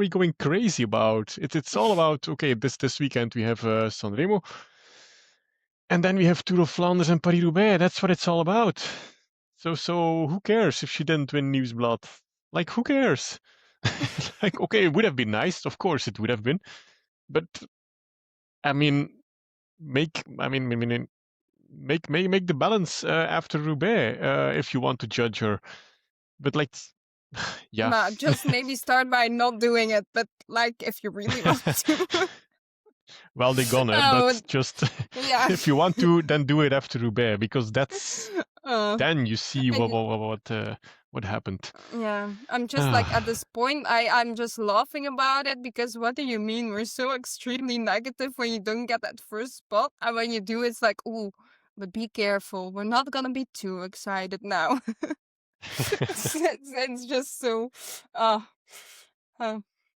S3: going crazy about? It's all about, okay, this weekend we have Sanremo, and then we have Tour of Flanders and Paris-Roubaix. That's what it's all about. So who cares if she didn't win Newsblad? Like, who cares? Like, okay, it would have been nice, of course it would have been, but I mean, make the balance after Roubaix if you want to judge her. But like, yeah.
S1: Nah, just maybe start by not doing it. But like, if you really want to.
S3: Well, they're gonna,
S1: Oh,
S3: but just
S1: yeah.
S3: if you want to, then do it after Roubaix, because that's then you see
S1: and
S3: what happened.
S1: yeah, I'm just like at this point, I'm just laughing about it because what do you mean? We're so extremely negative when you don't get that first spot, and when you do, it's like, ooh, but be careful. We're not gonna be too excited now. It's just so, uh,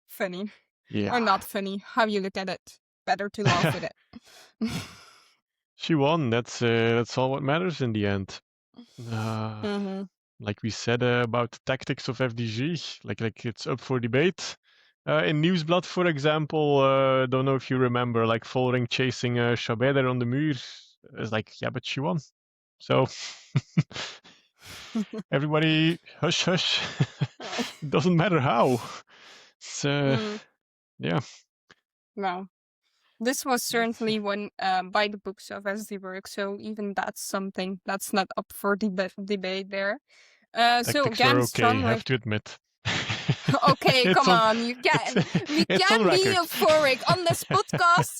S1: funny
S3: Yeah,
S1: or not funny. How you look at it. Better to laugh with it.
S3: she won. That's all what matters in the end.
S1: Mhm.
S3: Like we said about the tactics of FDG, like it's up for debate. In Nieuwsblad, for example, don't know if you remember, like Vollering chasing Chabet there on the muur. It's like, yeah, but she won. So everybody, hush, hush. It doesn't matter how. It's, yeah.
S1: Well, this was certainly one by the books of SD work, so even that's something that's not up for debate there. So
S3: Tactics
S1: again,
S3: were okay,
S1: strong
S3: have to admit.
S1: Okay,
S3: It's
S1: come
S3: on,
S1: on. You can we
S3: it's on
S1: can be
S3: record.
S1: euphoric on this podcast.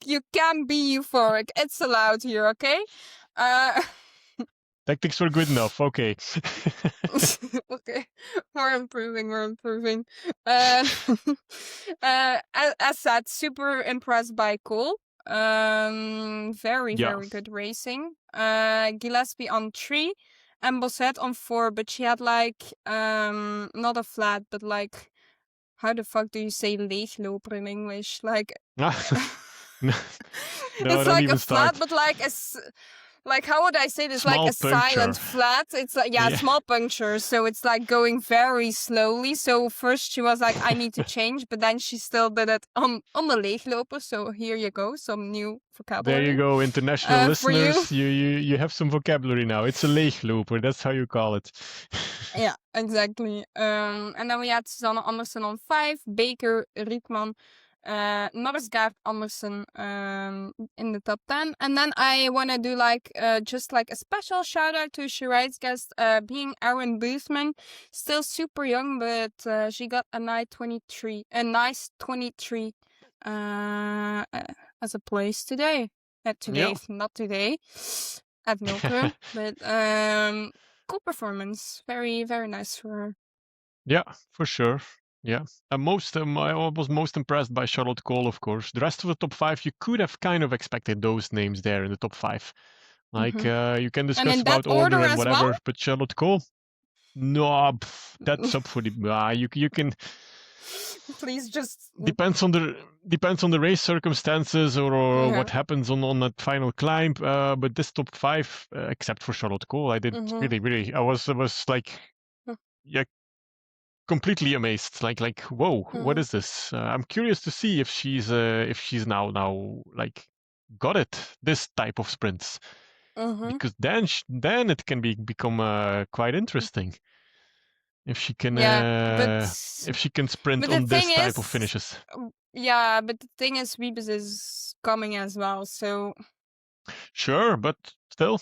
S1: You can be euphoric. It's allowed here, okay?
S3: Tactics were good enough. Okay.
S1: Okay, we're improving. We're improving. As said, super impressed by Cole. Very
S3: Yeah.
S1: very good racing. Gillespie on 3, and Bosset on 4, but she had like not a flat, but like, how the fuck do you say leegloper in English? Like,
S3: No,
S1: it's
S3: don't
S1: like a
S3: even
S1: flat,
S3: start.
S1: but like, how would I say this? Like
S3: Small
S1: a silent
S3: puncture.
S1: flat. It's like, yeah,
S3: Yeah.
S1: small puncture. So it's like going very slowly. So first she was like, I need to change, but then she still did it on the leegloper. So here you go, some new vocabulary.
S3: There you go, international
S1: for you.
S3: listeners. You have some vocabulary now. It's a leeglooper. That's how you call it.
S1: Yeah, exactly. And then we had Susanne Andersen on 5, Baker, Rietman, Norsgaard Andersen in the top 10. And then I want to do like just like a special shout out to Shiraz's guest, being Erin Boothman. Still super young, but she got a nice 23 as a place today.
S3: Yeah.
S1: Not today, at Nokere, but cool performance. Very, very nice for her.
S3: Yeah, for sure. Yeah. And I was most impressed by Charlotte Cole, of course. The rest of the top 5, you could have kind of expected those names there in the top 5. Like, you can discuss
S1: in that
S3: about order
S1: order
S3: and
S1: as
S3: whatever,
S1: well?
S3: but Charlotte Cole, no, that's up for the. You can.
S1: Please just
S3: Depends on the race circumstances or
S1: yeah.
S3: what happens on that final climb. But this top 5, except for Charlotte Cole, I did really. I was like, yeah, completely amazed. Like, whoa, what is this? I'm curious to see if she's now like got it, this type of sprints, because then it can become quite interesting if she can sprint
S1: but the
S3: on this
S1: thing
S3: type of
S1: is,
S3: finishes.
S1: yeah, but the thing is, Wiebes is coming as well, so
S3: Sure, but still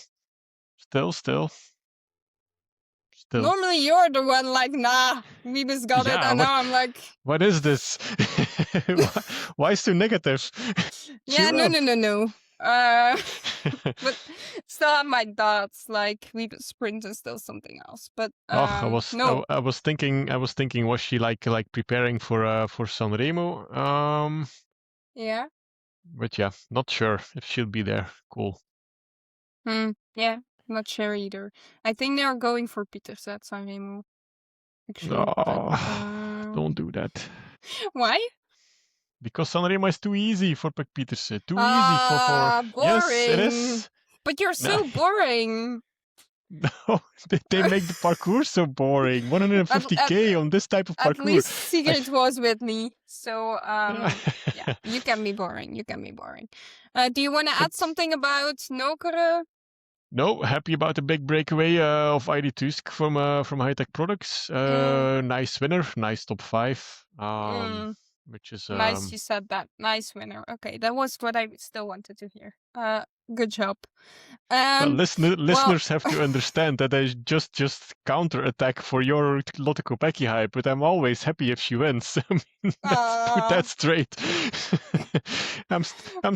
S3: still.
S1: Normally you're the one like, nah, we just got it,
S3: Yeah,
S1: and now I'm like,
S3: what is this? Why so negative?
S1: yeah,
S3: Cheer up.
S1: no. But still have my doubts. Like, we sprint is still something else. But no.
S3: I was thinking, was she like preparing for Sanremo?
S1: Yeah.
S3: But yeah, not sure if she'll be there. Cool.
S1: Yeah, not sure either. I think they are going for Pieters at Sanremo. Actually,
S3: Oh, don't do that.
S1: Why?
S3: Because Sanremo is too easy for Petersen. Too easy for.
S1: Boring.
S3: Yes, it is.
S1: But you're so boring.
S3: No, they make the parkour so boring. 150k on this type of parkour.
S1: At least Sigrid was with me, so yeah, you can be boring. Do you want to add something about Nokere?
S3: No, happy about the big breakaway of Heidi Tusk from High Tech Products. Nice winner, nice top 5. Which is
S1: nice. You said that. Nice winner. Okay, that was what I still wanted to hear. Good job.
S3: Listeners have to understand that I just counter attack for your Lotte Kopecky hype, but I'm always happy if she wins. I mean, put that straight. I'm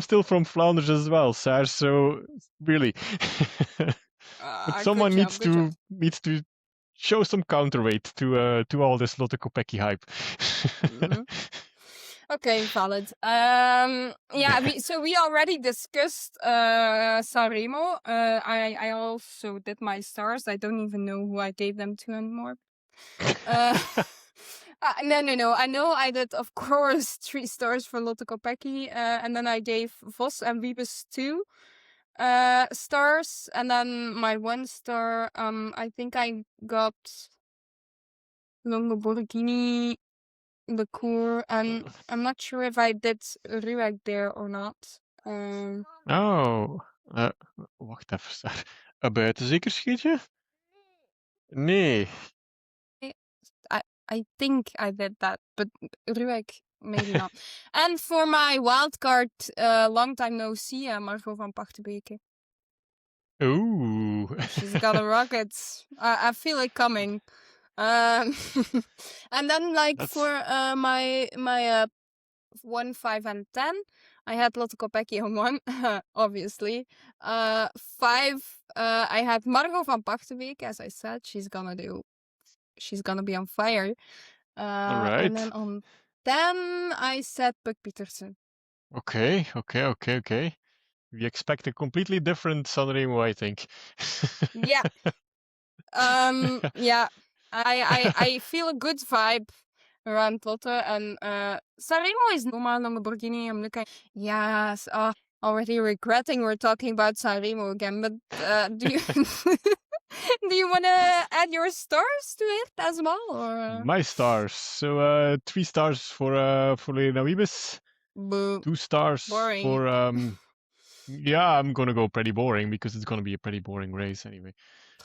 S3: still from Flanders as well, Saar. So really, but someone needs to show some counterweight to all this Lotte Kopecky hype.
S1: Okay, valid. So we already discussed Sanremo. I also did my stars. I don't even know who I gave them to anymore. No. I know I did, of course, 3 stars for Lotte Kopecky, and then I gave Vos and Wiebes 2 stars, and then my 1 star. I think I got Lamborghini, the Koer, and I'm not sure if I did Ruwek there or not.
S3: Wacht even. Een buitenzekkerschietje? Nee.
S1: I think I did that, but Ruwek maybe not. And for my wild card, long time no see, Margot van Pachtenbeke.
S3: Ooh.
S1: She's got a rocket. I feel it coming. And then for my 1, 5, and 10, I had Lotte Kopecky on 1, obviously. 5, I had Margot van Pachtenbeke, as I said. She's gonna be on fire.
S3: All right.
S1: And then on 10, I said Puck Pietersen.
S3: Okay. We expect a completely different Sanremo, I think.
S1: Yeah. Yeah. I feel a good vibe around Lotte, and Sanremo is normal Lamborghini. I'm looking. Yes. Already regretting we're talking about Sanremo again. But do you do you want to add your stars to it as well? Or?
S3: My stars. So 3 stars for Lena Wiebes.
S1: Boo.
S3: 2 stars
S1: boring.
S3: for yeah, I'm gonna go pretty boring because it's gonna be a pretty boring race anyway.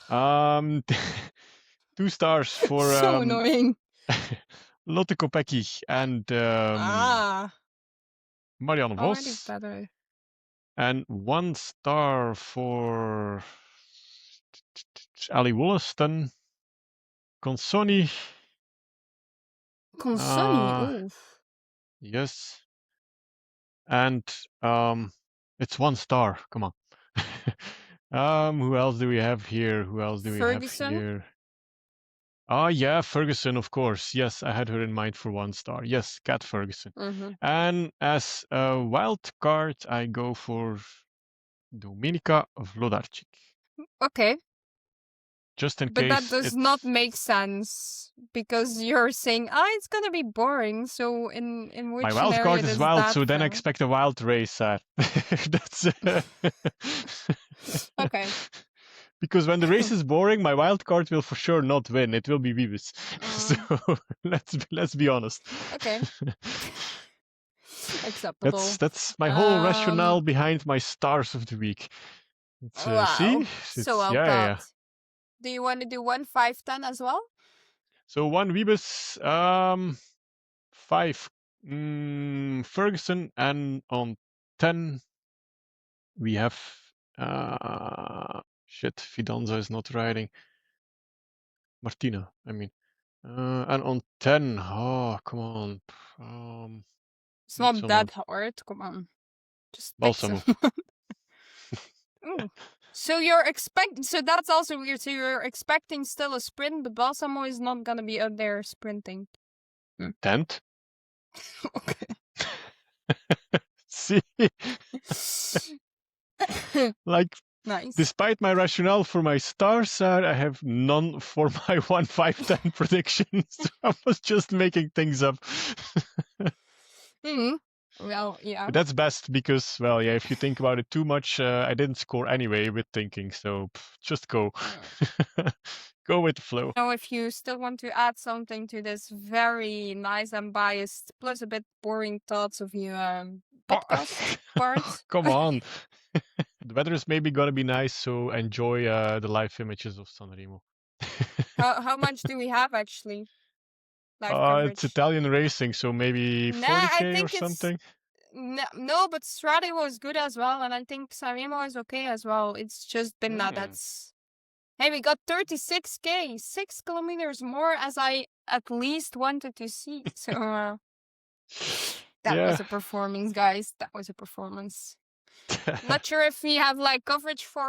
S3: 2 stars for
S1: so annoying.
S3: Lotte Kopecky and Marianne Vos.
S1: Better.
S3: And 1 star for Ali Wollaston, Consoni.
S1: Consoni,
S3: yes. And it's 1 star. Come on. Who else do we have here?
S1: Ferguson?
S3: Oh yeah, Ferguson, of course. Yes, I had her in mind for 1 star. Yes, Kat Ferguson. And as a wild card, I go for Dominika Vlodarczyk.
S1: Okay.
S3: Just in case.
S1: But that does not make sense because you're saying, it's gonna be boring. So in which
S3: my wild card is wild, so then I
S1: fair?
S3: expect a wild race. That's
S1: okay.
S3: Because when the race is boring, my wild card will for sure not win. It will be Wiebes. So let's be honest.
S1: Okay. Acceptable.
S3: That's my whole rationale behind my stars of the week.
S1: Wow.
S3: See?
S1: So well thought. Yeah. Do you want to do 1, 5, 10 as well?
S3: So 1 Wiebes, 5 Ferguson, and on 10 we have Fidanza is not riding. Martina, I mean. And on 10, oh, come on.
S1: It's
S3: Need
S1: not that
S3: someone.
S1: hard. Come on. Just pick
S3: Balsamo.
S1: someone. Ooh. So you're expecting, so that's also weird. So you're expecting still a sprint, but Balsamo is not gonna be out there sprinting.
S3: 10th?
S1: Okay.
S3: See? Like,
S1: Nice.
S3: despite my rationale for my stars, I have none for my 1, 5, 10 predictions. I was just making things up.
S1: Well, yeah.
S3: But that's best because, well, yeah, if you think about it too much, I didn't score anyway with thinking, so just go. Go with the flow.
S1: Now, if you still want to add something to this very nice and biased, plus a bit boring thoughts of you podcast part.
S3: Come on. The weather is maybe gonna be nice, so enjoy the live images of Sanremo.
S1: How much do we have actually? Live coverage.
S3: It's Italian racing, so maybe
S1: Nah, I
S3: 40K or
S1: think it's
S3: something.
S1: no, but Stradivo is good as well, and I think Sanremo is okay as well. It's just Binda that's. Hey, we got 36K, 6 kilometers more as I at least wanted to see. So that
S3: Yeah.
S1: was a performance, guys. That was a performance. Not sure if we have like coverage for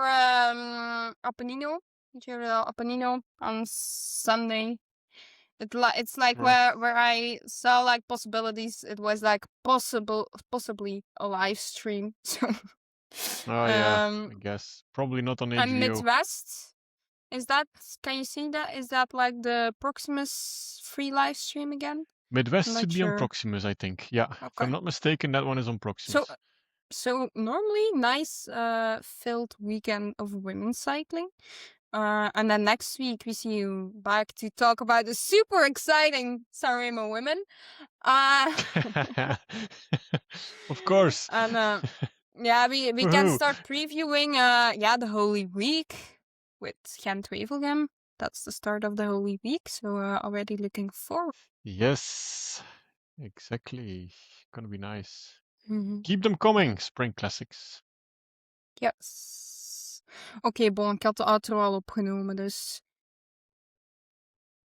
S1: Apennino, Apennino on Sunday. It's like where I saw like possibilities. It was like possibly a live stream. So
S3: Oh yeah, I guess probably not on
S1: and
S3: HBO.
S1: Midwest. Is that? Can you see that? Is that like the Proximus free live stream again?
S3: Midwest
S1: Not
S3: should be on
S1: sure.
S3: Proximus, I think. Yeah, if
S1: Okay.
S3: I'm not mistaken, that one is on Proximus.
S1: So normally nice filled weekend of women's cycling. And then next week we see you back to talk about the super exciting San Remo Women.
S3: Of course.
S1: And yeah, we can start previewing the Holy Week with Gent-Wevelgem. That's the start of the Holy Week, so already looking forward.
S3: Yes, exactly. Gonna be nice. Keep them coming, Spring Classics.
S1: Yes. Oké, bon, ik had de outro al opgenomen, dus.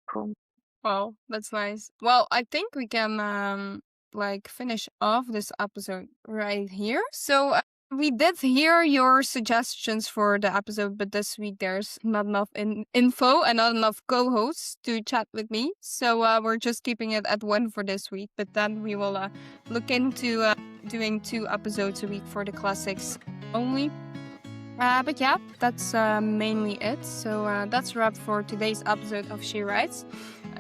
S2: Cool.
S1: Well, that's nice. Well, I think we can like finish off this episode right here. So we did hear your suggestions for the episode, but this week there's not enough info and not enough co-hosts to chat with me. So we're just keeping it at one for this week. But then we will look into doing 2 episodes a week for the classics only. But yeah, that's mainly it. So that's a wrap for today's episode of She Writes.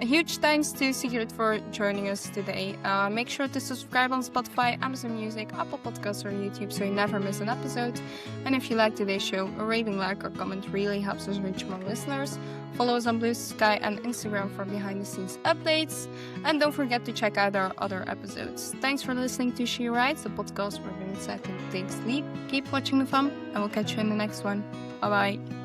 S1: A huge thanks to Sigrid for joining us today. Make sure to subscribe on Spotify, Amazon Music, Apple Podcasts, or YouTube so you never miss an episode. And if you like today's show, a rating, like, or comment really helps us reach more listeners. Follow us on Blue Sky and Instagram for behind-the-scenes updates. And don't forget to check out our other episodes. Thanks for listening to She Writes, the podcast where women's cycling takes lead. Keep watching the fun, and we'll catch you in the next one. Bye-bye.